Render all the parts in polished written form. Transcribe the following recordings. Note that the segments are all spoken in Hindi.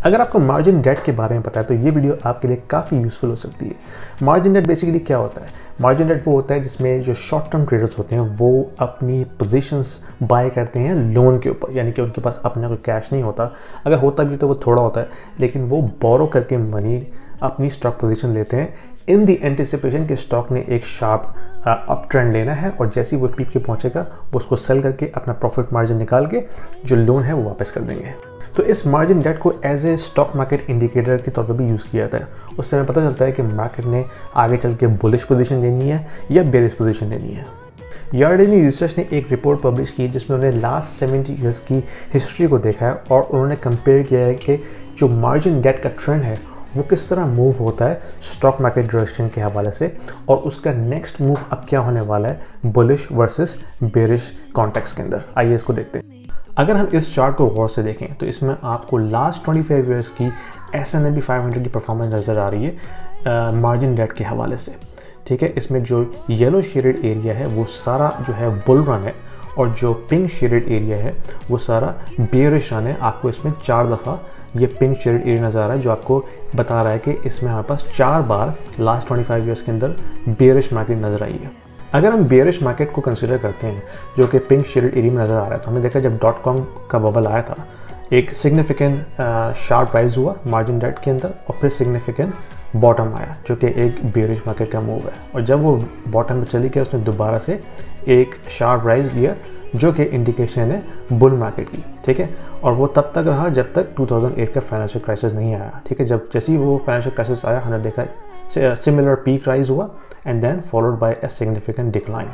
अगर आपको मार्जिन डेट के बारे में पता है तो ये वीडियो आपके लिए काफ़ी यूज़फुल हो सकती है। मार्जिन डेट बेसिकली क्या होता है? मार्जिन डेट वो होता है जिसमें जो शॉर्ट टर्म ट्रेडर्स होते हैं वो अपनी पोजीशंस बाय करते हैं लोन के ऊपर, यानी कि उनके पास अपना कोई कैश नहीं होता, अगर होता भी तो वो थोड़ा होता है, लेकिन वो बोरो करके मनी अपनी स्टॉक पोजीशन लेते हैं इन दी एंटिसिपेशन कि स्टॉक ने एक शार्प अप ट्रेंड लेना है और जैसे ही वो पीक पे पहुंचेगा वो उसको सेल करके अपना प्रॉफिट मार्जिन निकाल के जो लोन है वो वापस कर देंगे। तो इस मार्जिन डेट को as a stock market indicator के तौर पर भी यूज़ किया जाता है। उससे हमें पता चलता है कि मार्केट ने आगे चल के बुलिश पोजीशन लेनी है या बेरिश पोजीशन लेनी है। यार्डनी रिसर्च ने एक रिपोर्ट पब्लिश की जिसमें उन्होंने लास्ट 70 ईयर्स की हिस्ट्री को देखा है और उन्होंने कंपेयर किया है कि जो मार्जिन डेट का ट्रेंड है वो किस तरह मूव होता है स्टॉक मार्केट डायरेक्शन के हवाले से, और उसका नेक्स्ट मूव अब क्या होने वाला है बुलिश वर्सेस बेरिश कॉन्टेक्स्ट के अंदर। आइए इसको देखते हैं। अगर हम इस चार्ट को गौर से देखें तो इसमें आपको लास्ट 25 ईयर्स की S&P 500 की परफॉर्मेंस नज़र आ रही है मार्जिन डेट के हवाले से। ठीक है, इसमें जो येलो शेडेड एरिया है वो सारा जो है बुल रन है और जो पिंक शेडेड एरिया है वो सारा बेरिश रन है। आपको इसमें 4 दफ़ा ये पिंक शेडेड एरिया नज़र आ रहा है जो आपको बता रहा है कि इसमें हमारे पास 4 बार लास्ट 25 ईयर्स के अंदर बेरिश मार्केट नज़र आई है। अगर हम बेरिश मार्केट को कंसिडर करते हैं जो कि पिंक शेडेड एरिया में नज़र आ रहा है, तो हमने देखा जब .com का बबल आया था एक सिग्निफिकेंट शार्प राइज हुआ मार्जिन डेट के अंदर और फिर सिग्निफिकेंट बॉटम आया जो कि एक बेरिश मार्केट का मूव है, और जब वो बॉटम पे चली गया उसने दोबारा से एक शार्प राइज लिया जो कि इंडिकेशन है बुल मार्केट की। ठीक है, और वो तब तक रहा जब तक 2008 का फाइनेंशियल क्राइसिस नहीं आया। ठीक है, जब जैसे ही वो फाइनेंशियल क्राइसिस आया हमने देखा सिमिलर पीक राइज हुआ and then followed by a significant decline.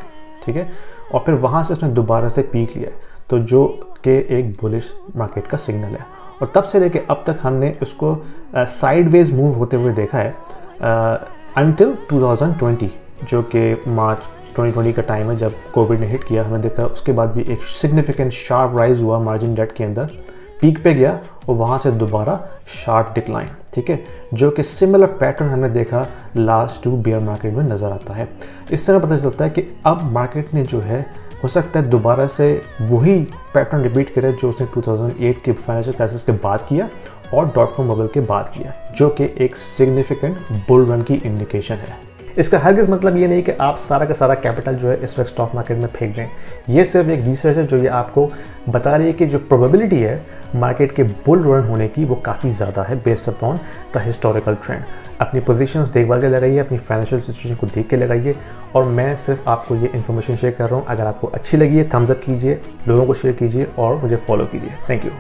ठीक है, और फिर वहाँ से उसने दोबारा से पीक लिया, तो जो कि एक बुलिश मार्केट का सिग्नल है। और तब से लेके अब तक हमने उसको साइडवेज मूव होते हुए देखा है अनटिल 2020, जो कि मार्च 2020 का टाइम है जब कोविड ने हिट किया। हमने देखा उसके बाद भी एक सिग्निफिकेंट शार्प राइज हुआ मार्जिन डेट के अंदर, पीक पे गया और वहाँ से दोबारा शार्प डिक्लाइन। ठीक है, जो कि सिमिलर पैटर्न हमने देखा लास्ट 2 बेयर मार्केट में नज़र आता है। इस तरह पता चलता है कि अब मार्केट ने जो है हो सकता है दोबारा से वही पैटर्न रिपीट करे जो उसने 2008 के फाइनेंशियल क्राइसिस के बाद किया और .com बबल के बाद किया, जो कि एक सिग्निफिकेंट बुल रन की इंडिकेशन है। इसका हरगिज़ मतलब ये नहीं कि आप सारा का सारा कैपिटल जो है इस वक्त स्टॉक मार्केट में फेंक दें। ये सिर्फ एक रिसर्च है जो ये आपको बता रही है कि जो प्रोबेबिलिटी है मार्केट के बुल रन होने की वो काफ़ी ज़्यादा है based upon the historical trend. अपनी पोजीशंस देखभाल के लगाइए, अपनी फाइनेंशियल सिचुएशन को देख के लगाइए, और मैं सिर्फ आपको ये इन्फॉर्मेशन शेयर कर रहा हूँ। अगर आपको अच्छी लगी है थम्स अप कीजिए, लोगों को शेयर कीजिए और मुझे फॉलो कीजिए। Thank you.